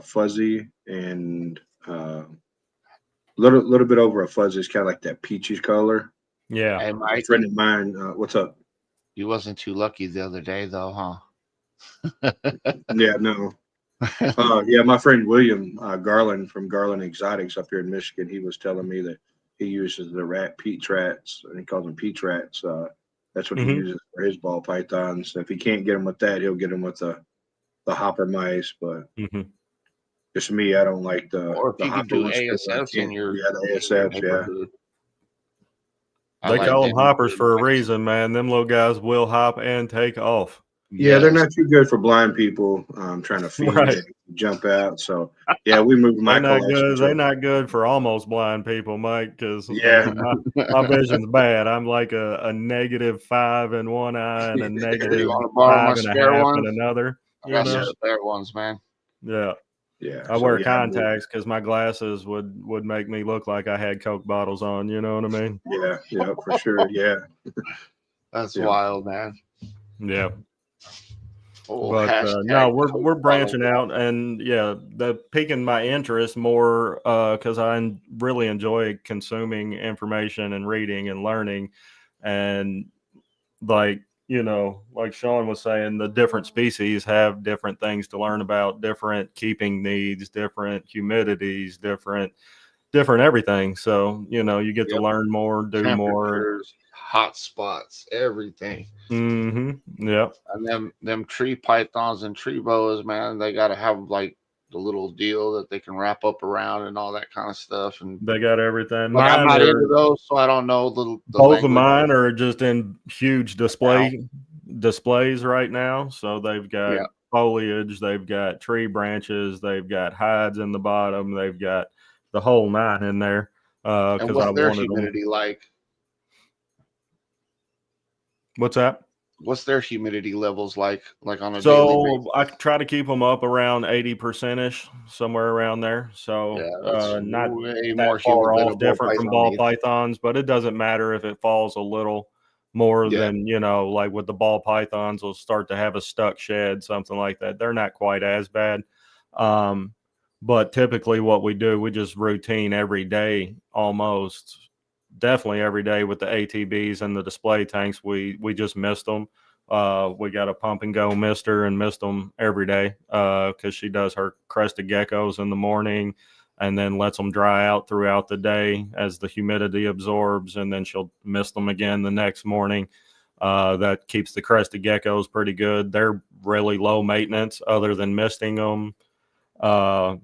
fuzzy and little bit over a fuzzy. It's kind of like that peachy color. Yeah. Hey, A Mike, friend of mine, what's up? you wasn't too lucky the other day, though, huh? Yeah, no. Yeah, my friend William Garland from Garland Exotics up here in Michigan, he was telling me that he uses the peach rats, and he calls them peach rats. That's what he Hmm. uses for his ball pythons. If he can't get them with that, he'll get them with the hopper mice. But Hmm. just me, I don't like the Or if you could hopper do ones because I ASFs in can't. your Yeah, the ASFs. Yeah, neighborhood. I They like call them them hoppers for for a mice. reason, man. Them little guys will hop and take off. yeah, they're Yes. not too good for blind people trying to feed. Right. They jump out. So yeah, we moved They my not collection good. to They not good for almost blind people, Mike. Because I yeah. mean, my vision's bad. I'm like a -5 in one eye and a You negative want to borrow my five and a spare half in ones? another. I got some Yeah. spare ones, man. Yeah. Yeah. I So wear yeah, I moved. contacts because my glasses would make me look like I had Coke bottles on. You know what I mean? Yeah, yeah, for sure. Yeah, That's yeah. wild, man. Yeah. Oh, But no, hashtag Coke we're bottle. branching out, and yeah, the piquing my interest more because really enjoy consuming information and reading and learning, and like like Sean was saying, the different species have different things to learn about, different keeping needs, different humidities, different everything. So you get to Yep. learn more, do more. Temperatures, hot spots, everything. Yep. And them tree pythons and tree boas, man, they gotta have like the little deal that they can wrap up around and all that kind of stuff. And They got everything. like I'm Mine not into are those, so I don't know the Both of language mine are just in huge now. displays right now. So they've got Yeah. foliage, they've got tree branches, they've got hides in the bottom, they've got the whole nine in there And because I what's their wanted them. humidity like? What's that? What's their humidity levels like on a daily basis? So I try to keep them up around 80% ish, somewhere around there. So Yeah, that's not way more that humid far than a off, ball different from python ball needs. pythons, but it doesn't matter if it falls a little more Yeah. than, like with the ball pythons will start to have a stuck shed, something like that. They're not quite as bad. Um, but typically what we do, we just routine every day, almost definitely every day with the ATBs and the display tanks. We just mist them. We got a pump and go mister and mist them every day because she does her crested geckos in the morning and then lets them dry out throughout the day as the humidity absorbs, and then she'll mist them again the next morning. That keeps the crested geckos pretty good. They're really low maintenance other than misting them.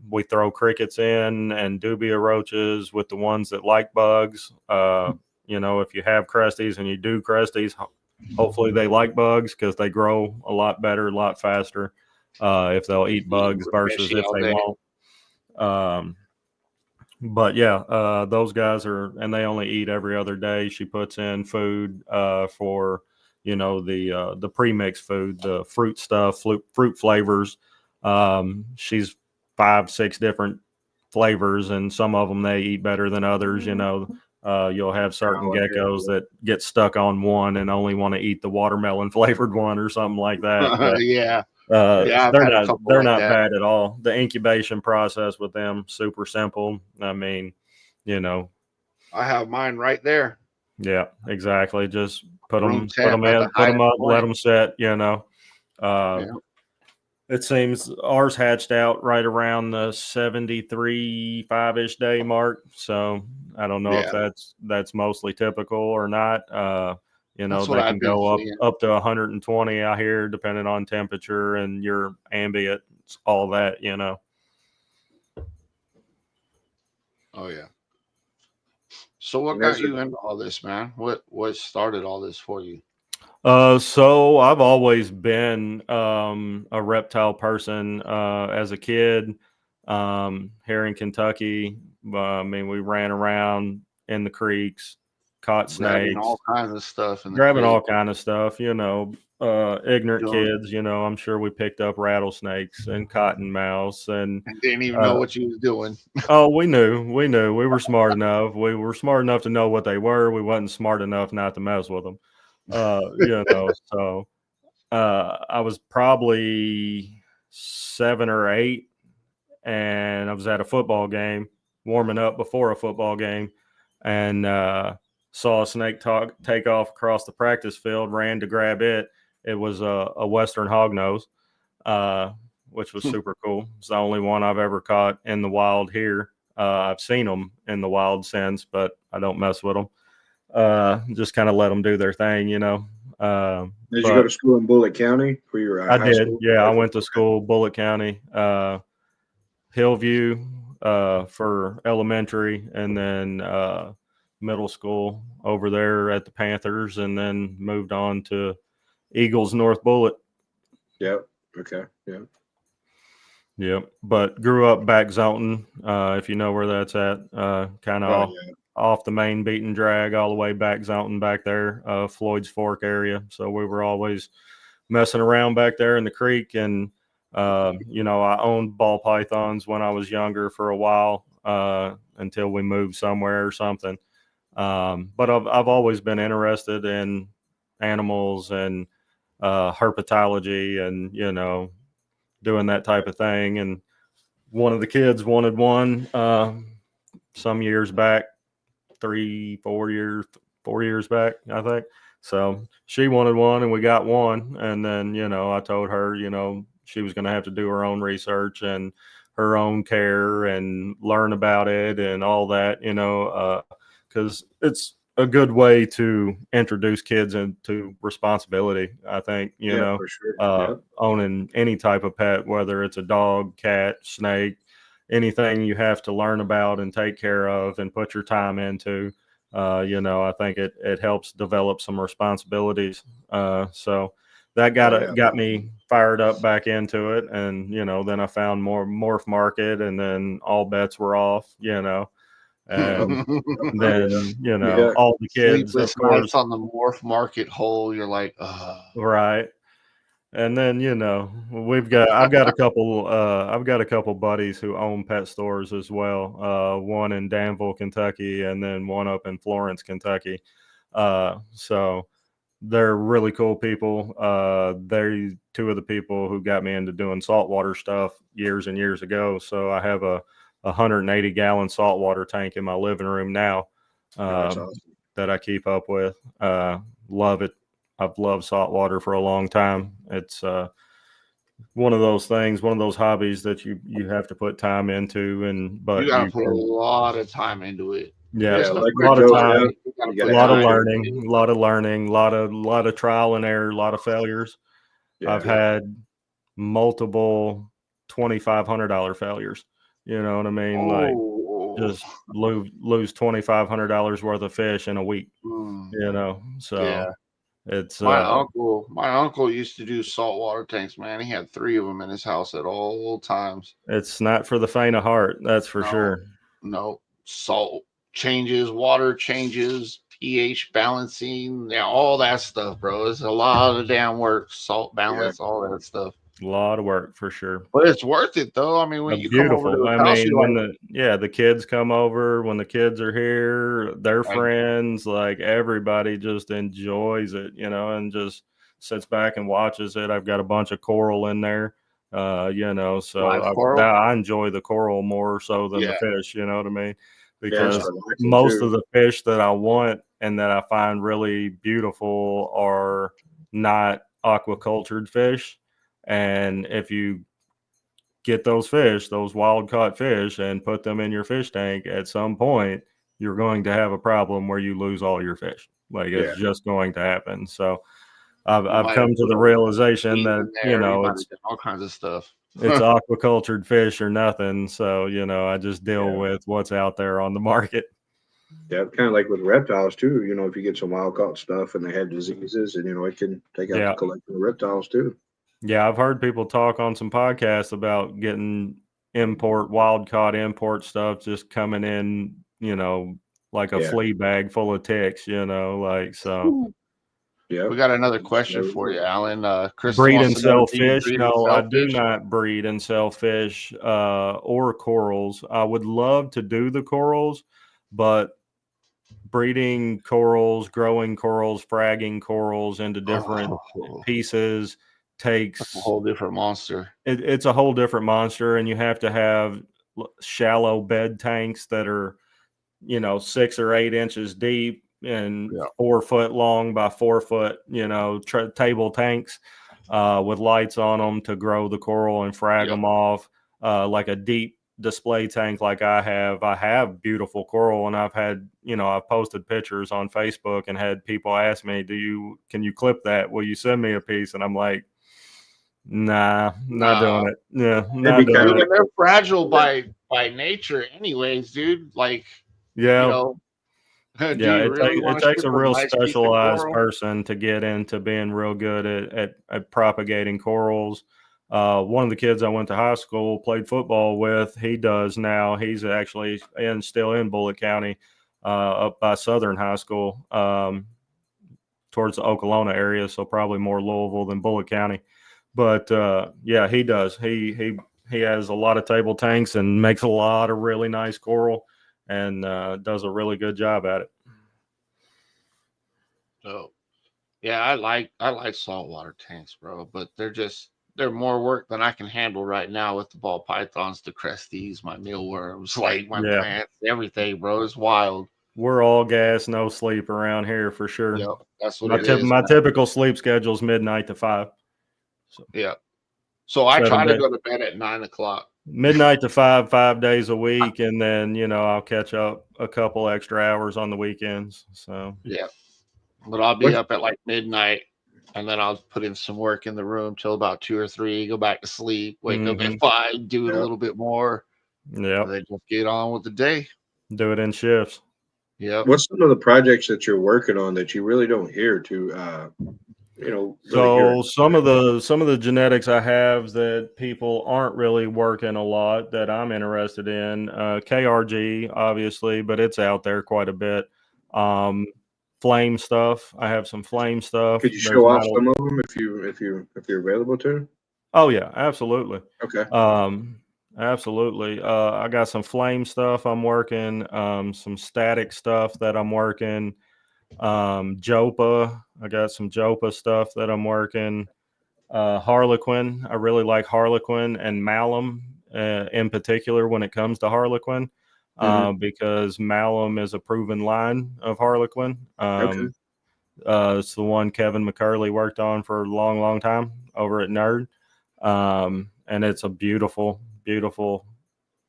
We throw crickets in and dubia roaches with the ones that like bugs. If you have cresties and you do cresties, hopefully they like bugs because they grow a lot better, a lot faster. if they'll eat bugs versus if they won't. But yeah, those guys and they only eat every other day. She puts in food for, the pre-mixed food, the fruit stuff, fruit flavors. She's 5-6 different flavors, and some of them they eat better than others. You'll have certain geckos that get stuck on one and only want to eat the watermelon flavored one or something like that. But, yeah. I've they're had a not couple they're like not that. bad at all. The incubation process with them super simple. I mean, I have mine right there. yeah, exactly. Just put Room them temp at the in, put them highest up, let point. them set. Uh, Yeah. It seems ours hatched out right around the 73 5-ish day mark. So I don't know if Yeah. that's mostly typical or not. That's what They I've can been go seeing. up to 120 out here, depending on temperature and your ambient, all that. Oh yeah. So what And got there's you into all this, man? What started all this for you? So I've always been a reptile person as a kid here in Kentucky. I mean, we ran around in the creeks, caught Grabbing snakes, all kinds of stuff in the grabbing all creek. kind of stuff. Ignorant Doing, kids. I'm sure we picked up rattlesnakes and cottonmouths and. and didn't even know Uh, what you was doing. Oh, we knew. We were smart enough. We were smart enough to know what they were. We wasn't smart enough not to mess with them. So I was probably 7 or 8, and I was at a football game, warming up before a football game, and saw a snake take off across the practice field. Ran to grab it. It was a western hognose, which was super cool. It's the only one I've ever caught in the wild here. I've seen them in the wild since, but I don't mess with them. Just kind of let them do their thing. Did you go But to school in Bullitt County for your I high did. school? Yeah, I went to school, Bullitt County, Hillview for elementary, and then middle school over there at the Panthers, and then moved on to Eagles North Bullitt. Yep. Okay. Yep. Yep. But grew up back Zonton, if you know where that's at, kind Oh of yeah. off the main beaten drag all the way back Zonton back there, Floyd's Fork area. So we were always messing around back there in the creek. And, I owned ball pythons when I was younger for a while until we moved somewhere or something. But I've always been interested in animals and herpetology and, doing that type of thing. And one of the kids wanted one some years back, 4 years back, I think. So she wanted one and we got one. And then, I told her, she was going to have to do her own research and her own care and learn about it and all that, because it's a good way to introduce kids into responsibility. I think, Yeah, for sure. Yep. owning any type of pet, whether it's a dog, cat, snake, anything you have to learn about and take care of and put your time into. I think it helps develop some responsibilities. So that got me fired up back into it, and then I found more Morph Market, and then all bets were off. And then Yeah. all the kids, of Sleepless nights course, on the Morph Market hole. You're like, right. And then I've got a couple buddies who own pet stores as well. One in Danville, Kentucky, and then one up in Florence, Kentucky. So they're really cool people. They're two of the people who got me into doing saltwater stuff years and years ago. So I have a 180-gallon saltwater tank in my living room now That's awesome. that I keep up with. Love it. I've loved saltwater for a long time. It's one of those things, one of those hobbies that you have to put time into, you but got to you put a can, lot of time into it. yeah, Yeah, Just a a like with lot of freaking Joe's time, house, tank. You got to you put gotta a lot have of time it. into learning, it. a lot of learning, lot of trial and error, a lot of failures. I've Yeah. had multiple $2,500 failures. You know what I mean? Like Oh, just lose $2,500 worth of fish in a week. mm, So yeah. It's my uncle used to do saltwater tanks, man. He had 3 of them in his house at all times. it's not for the faint of heart, that's for No, sure. no salt changes, water changes, pH balancing, yeah, all that stuff, bro. It's a lot of damn work, salt Yeah. balance, all that stuff. A lot of work for sure. But it's worth it, though. I mean, when you come over to Beautiful. the I house, mean, you're when like, the kids come over, when the kids are here, their like, friends, like everybody just enjoys it, and just sits back and watches it. I've got a bunch of coral in there, so live coral. I enjoy the coral more so than the Yeah, fish, you know what I mean? Yeah, it's Because relaxing most of too. the fish that I want and that I find really beautiful are not aquacultured fish. And if you get those fish, those wild caught fish, and put them in your fish tank, at some point, you're going to have a problem where you lose all your fish. Like Yeah. it's just going to happen. So I've you I've might have come to put the a realization weed that in there. You might have it's done all kinds of stuff. it's aquacultured fish or nothing. So I just deal Yeah. with what's out there on the market. Yeah, kind of like with reptiles too. If you get some wild caught stuff and they have diseases, and it can take out the Yeah, collection of reptiles too. yeah. I've heard people talk on some podcasts about getting wild caught import stuff just coming in, like a Yeah, flea bag full of ticks, like so. yeah. We got another You just question never for know. you, Alan. Chris Breed wants and to know, sell do you fish? breed and No, I sell do fish? not breed and sell fish or corals. I would love to do the corals, but breeding corals, growing corals, fragging corals into different Oh, pieces that's a takes whole different monster. it's a whole different monster, and you have to have shallow bed tanks that are 6 or 8 inches deep and Yeah. 4 foot long by 4 foot, table tanks with lights on them to grow the coral and frag Yep. them off. Like a deep display tank like I have. I have beautiful coral, and I've posted pictures on Facebook and had people ask me, can you clip that? Will you send me a piece? And I'm like, nah, not doing it. Yeah, It'd not be kind doing of Dude, it. and they're fragile like by nature, anyways, dude. Like, you Yeah. know, do Yeah, you really it want to takes ship a a real nice piece of specialized coral? person to get into being real good at propagating corals. One of the kids I went to high school, played football with, he does now. He's actually still in Bullitt County, up by Southern High School, towards the Okolona area, so probably more Louisville than Bullitt County. But yeah, he does. He has a lot of table tanks and makes a lot of really nice coral, and does a really good job at it. So, yeah, I like saltwater tanks, bro, but they're more work than I can handle right now with the ball pythons, the cresties, my mealworms, like my Yeah, plants, everything, bro. It's wild. we're all gas, no sleep around here for sure. Yep, that's what it is, My man. typical sleep schedule is midnight to 5. So Yeah. So I try 7 to days, go to bed at 9 o'clock. midnight to 5, 5 days a week, and then I'll catch up a couple extra hours on the weekends. So Yeah. But I'll be what up at like midnight, and then I'll put in some work in the room till about 2 or 3, go back to sleep, wake up at hmm 5, do it a yeah. little bit more, and yep, then just get on with the day. do it in shifts. Yep. What's some of the projects that you're working on that you really don't hear really hear So some of the genetics I have that people aren't really working a lot that I'm interested in, KRG obviously, but it's out there quite a bit. Um, Flame stuff. I have some flame stuff. Could you There's show off not a some of them if you're available to? Oh yeah, absolutely. Okay. Um, Absolutely. I got some flame stuff I'm working, some static stuff that I'm working, Jopa. I got some Jopa stuff that I'm working. Harlequin. I really like Harlequin and Malum in particular when it comes to Harlequin, Hmm. because Malum is a proven line of Harlequin. Okay. It's the one Kevin McCurley worked on for a long, long time over at Nerd. And it's a beautiful, beautiful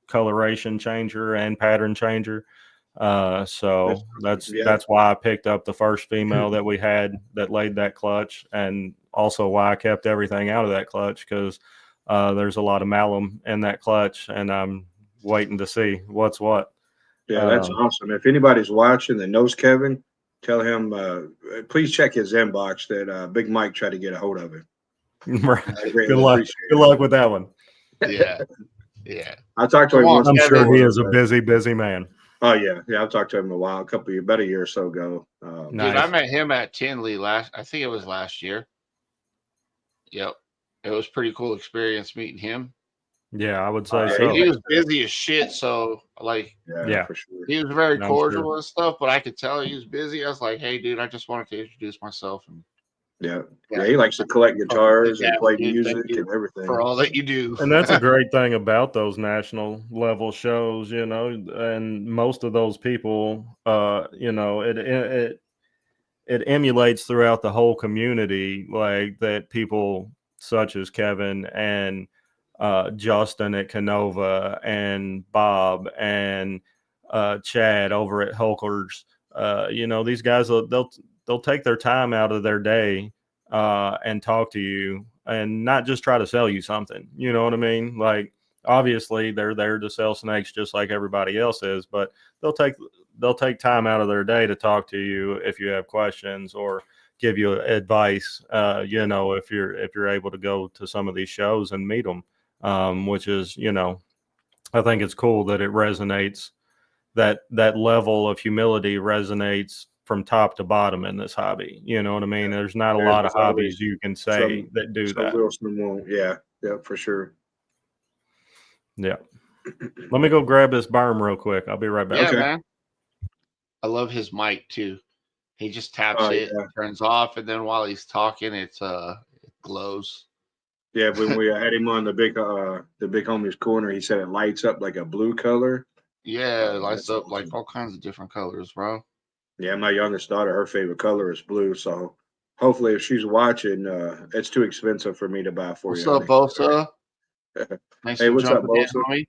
coloration changer and pattern changer. That's So awesome. Yeah. that's why I picked up the first female that we had that laid that clutch, and also why I kept everything out of that clutch, because there's a lot of malum in that clutch, and I'm waiting to see what's what. Yeah, that's Um, awesome. If anybody's watching that knows Kevin, Tell him, please check his inbox that Big Mike tried to get a hold of him. Right. I Good greatly luck. appreciate Good it. luck with that one. Yeah. Yeah. I talked to Come him on, once. I'm sure Kevin. he is a busy man. Oh yeah, I've talked to him a while, about a year or so ago. Dude, I Nice. met him at Tinley I think it was last year. Yep. It was pretty cool experience meeting him. Yeah, I would say Yeah, so. He was busy as shit, so like Yeah. for sure. he was very I'm sure. cordial and stuff, but I could tell he was busy. I was like, "Hey, dude, I just wanted to introduce myself." And Yeah, he likes to collect guitars and yeah, play dude, thank music you and everything. for all that you do. And that's a great thing about those national level shows, and most of those people, it emulates throughout the whole community, like that people such as Kevin and Justin at Canova and Bob and Chad over at Hulkers. These guys they'll take their time out of their day and talk to you and not just try to sell you something. You know what I mean? Like obviously they're there to sell snakes just like everybody else is, but they'll take time out of their day to talk to you if you have questions or give you advice. If you're able to go to some of these shows and meet them, which is I think it's cool that it resonates. That level of humility resonates from top to bottom in this hobby. You know what I mean? There's not a lot of hobbies you can say that do that. Wilson won't. Yeah, for sure. Yeah. Let me go grab this berm real quick. I'll be right back. Yeah, Okay. man. I love his mic too. He just taps it, Yeah. turns off, and then while he's talking, it glows. Yeah, when we had him on the big homie's corner, he said it lights up like a blue color. Yeah, it lights That's up awesome. like all kinds of different colors, bro. Yeah, my youngest daughter, her favorite color is blue. So hopefully, if she's watching, it's too expensive for me to buy for What's you. up, Bosa? Thanks Hey, for what's up, jumping in, Bosa? homie.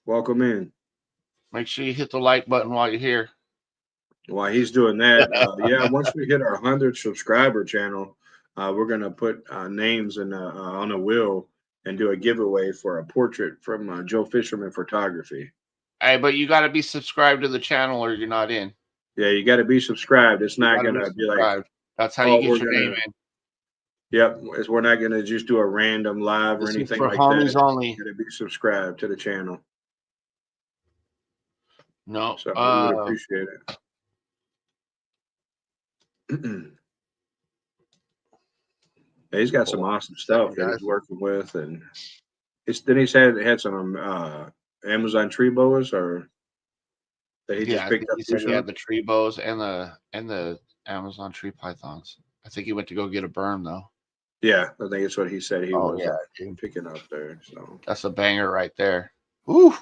Welcome in. Make sure you hit the like button while you're here. While he's doing that, once we hit our 100 subscriber channel, we're gonna put names on a wheel and do a giveaway for a portrait from Joe Fisherman Photography. Hey, but you got to be subscribed to the channel or you're not in. Yeah, you got to be subscribed. It's not gonna be like, that's how you we're get your name in. Yep, we're not gonna just do a random live or This is anything for like homies that. only. You got to be subscribed to the channel. No, So we would appreciate it. Yeah, he's got some awesome stuff that he's working with, and then he had some Amazon tree boas, or that he just picked up. he said he had the tree bows and the Amazon tree pythons. I think he went to go get a berm though. Yeah, I think it's what he said he was picking up there. So that's a banger right there. Woo!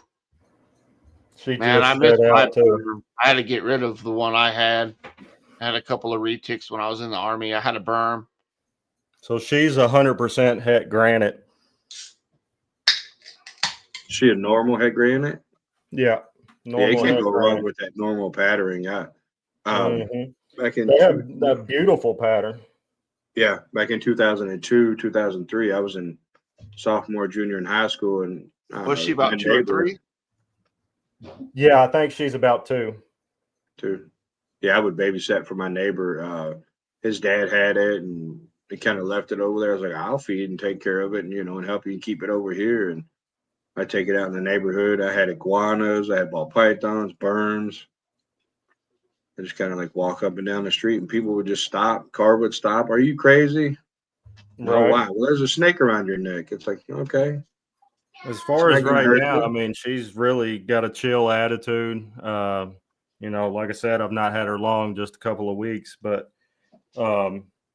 Man, I missed my berm. I had to get rid of the one I had. I had a couple of retics when I was in the Army. I had a berm. So she's 100% het granite. She a normal het granite? Yeah. You can't go wrong with that normal patterning. Back in that beautiful pattern. Yeah, back in 2002, 2003, I was in sophomore, junior in high school, and was she about 2 or 3? Yeah, I think she's about 2. 2. Yeah, I would babysit for my neighbor. His dad had it, and he kind of left it over there. I was like, I'll feed and take care of it, and and help you keep it over here. And I take it out in the neighborhood. I had iguanas, I had ball pythons, berms. I just kind of like walk up and down the street, and people would just stop. Car would stop. Are you crazy? No, why? Well, there's a snake around your neck. It's like, okay. As far as right now, I mean, she's really got a chill attitude. Like I said, I've not had her long, just a couple of weeks, but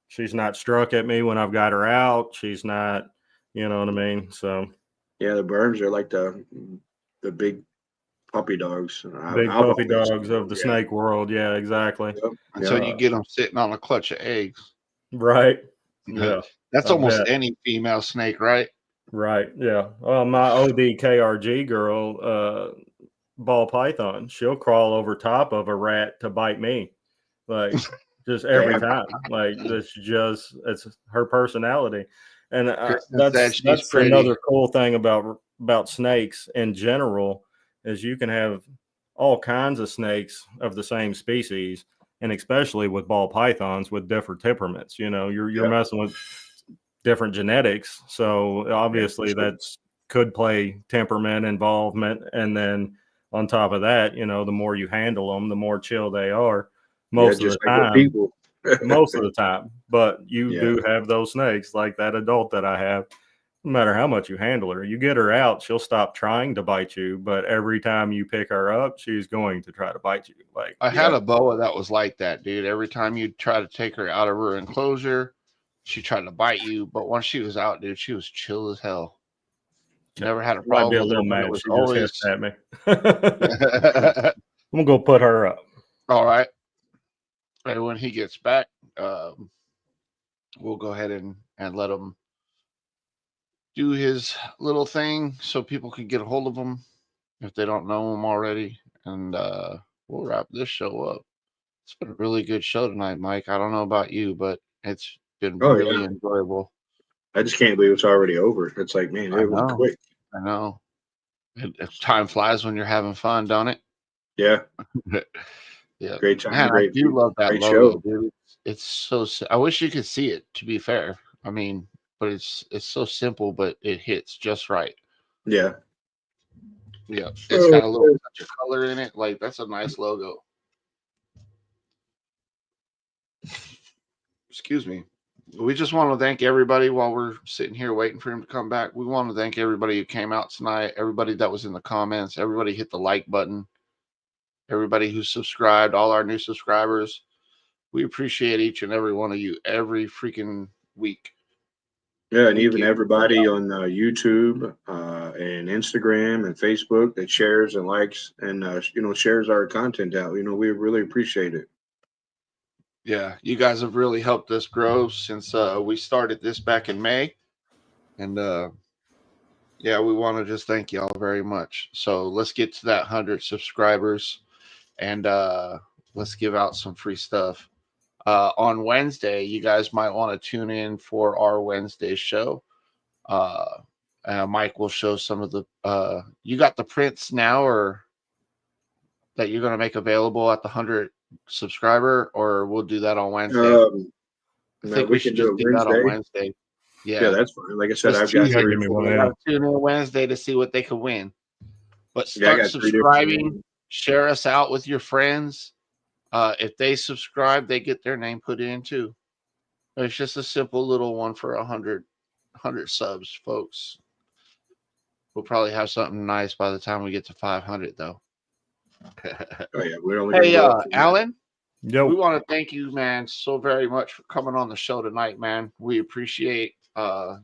she's not struck at me when I've got her out. She's not, you know what I mean? So yeah, the berms are like the big puppy dogs. Big puppy dogs of the snake world. Yeah, exactly. Yep. Until you get them sitting on a clutch of eggs. Right. Yeah. That's almost any female snake, right? Right. Yeah. My ODKRG girl, ball python, she'll crawl over top of a rat to bite me. Like just every time. Like it's her personality. And that's another cool thing about snakes in general is you can have all kinds of snakes of the same species and especially with ball pythons with different temperaments. You're Yeah. messing with different genetics, so obviously sure. that's could play temperament involvement. And then on top of that, the more you handle them, the more chill they are most of the Just like with time. people. Most of the time. But you Yeah. do have those snakes, like that adult that I have. No matter how much you handle her, you get her out, she'll stop trying to bite you. But every time you pick her up, she's going to try to bite you. Like, I had a boa that was like that, dude. Every time you try to take her out of her enclosure, she tried to bite you. But once she was out, dude, she was chill as hell. Never had a might be problem a with her, little but it mad. was She just always hissed at me. I'm gonna go put her up. all right. And when he gets back, we'll go ahead and let him do his little thing so people can get a hold of him if they don't know him already. And we'll wrap this show up. It's been a really good show tonight, Mike. I don't know about you, but it's been Oh, really yeah. enjoyable. I just can't believe it's already over. It's like, man, I it went know. quick. I know. Time flies when you're having fun, don't it? Yeah. Yeah. Great time, Man, I great do love that great logo, show. dude. It's so. I wish you could see it. To be fair, I mean, but it's so simple, but it hits just right. Yeah. Yeah, it's got a little touch of color in it. Like that's a nice logo. Excuse me. We just want to thank everybody while we're sitting here waiting for him to come back. We want to thank everybody who came out tonight, everybody that was in the comments, everybody hit the like button, everybody who subscribed, all our new subscribers. We appreciate each and every one of you every freaking week. Yeah, and We even get everybody on YouTube and Instagram and Facebook that shares and likes and shares our content out. We really appreciate it. yeah, you guys have really helped us grow since we started this back in May. And yeah, we want to just thank y'all very much. So let's get to that 100 subscribers and let's give out some free stuff. On Wednesday, you guys might want to tune in for our Wednesday show. Uh, Mike will show some of the. You got the prints now, or that you're going to make available at the 100 subscriber, or we'll do that on Wednesday. I No, think we we can should do just it do that on Wednesday. Wednesday. Yeah, Yeah, that's fine. Like I said, just I've got tease Yeah, three give or me people. one four. They of got them. to tune in Wednesday to see what they can win. But Yeah, I start got three subscribing. different. Share us out with your friends. If they subscribe, they get their name put in too. It's just a simple little one for 100 subs, folks. We'll probably have something nice by the time we get to 500, though. Oh yeah, we're only gonna Hey, go up from there. Alan, we Yo, want to thank you, man, so very much for coming on the show tonight, man. We appreciate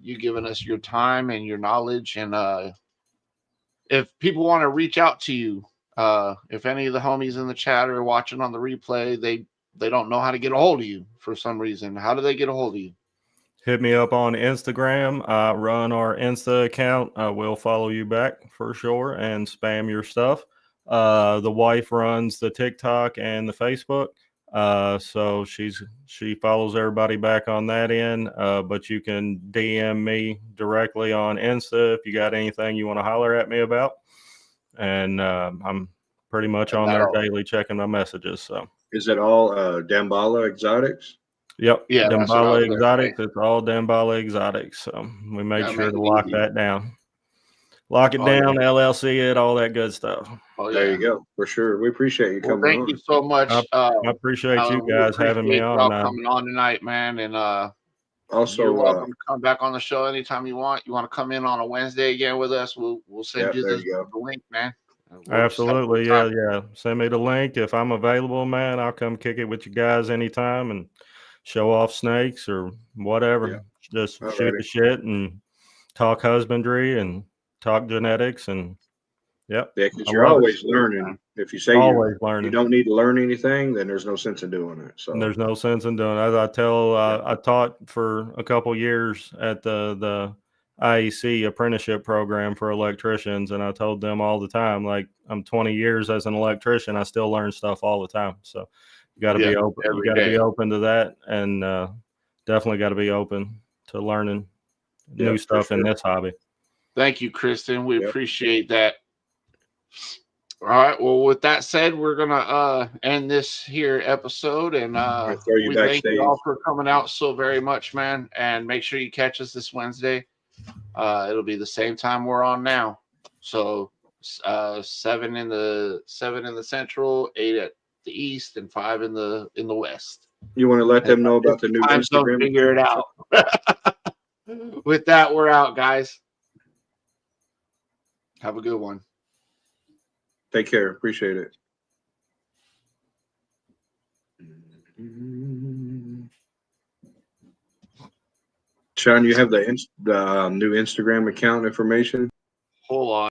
you giving us your time and your knowledge. And if people want to reach out to you, if any of the homies in the chat are watching on the replay, they don't know how to get a hold of you for some reason. How do they get a hold of you? hit me up on Instagram. Run our Insta account. We'll follow you back for sure and spam your stuff. The wife runs the TikTok and the Facebook. So she follows everybody back on that end. But you can DM me directly on Insta if you got anything you want to holler at me about. And I'm pretty much And on there daily checking my messages. So Is it all Damballah Exotics? yep, yeah, that's what I was Damballah going to say. Exotics. It's all Damballah Exotics. So we made Yeah, sure make to it lock easy. that down. Lock it Oh, down, yeah. LLC it, all that good stuff. Oh, There yeah. you go, for sure. We appreciate you Well, coming thank you on. so I, much, I appreciate you Alan. We guys having me appreciate on. y'all coming on tonight, man. And you're Also, welcome to come back on the show anytime you want. You want to come in on a Wednesday again with us? We'll yeah, send you there the you go. link, man. And we'll just have a good Absolutely, time. yeah. Send me the link if I'm available, man. I'll come kick it with you guys anytime and show off snakes or whatever. Yeah, Just all shoot righty. the shit and talk husbandry and talk genetics and yep, Yeah, because I you're love it. always learning. If you say Always you learning. don't need to learn anything, then there's no sense in doing it. So There's no sense in doing it. As I tell, yeah, I taught for a couple years at the IEC apprenticeship program for electricians, and I told them all the time, like I'm 20 years as an electrician, I still learn stuff all the time. So you got to Yeah, be open. You every got to be day. open to that, and definitely got to be open to learning yeah, new for stuff in sure. this hobby. Thank you, Kristen. We Yep. appreciate that. All right. Well, with that said, we're gonna end this here episode, and I throw you we thank you backstage. all for coming out so very much, man. And make sure you catch us this Wednesday. It'll be the same time we're on now. So 7 in the central, 8 at the east, and 5 in the west. You want to let And them know about the new time zone, Instagram? figure it out. With that, we're out, guys. Have a good one. Take care. Appreciate it. Sean, you have the new Instagram account information? Hold on.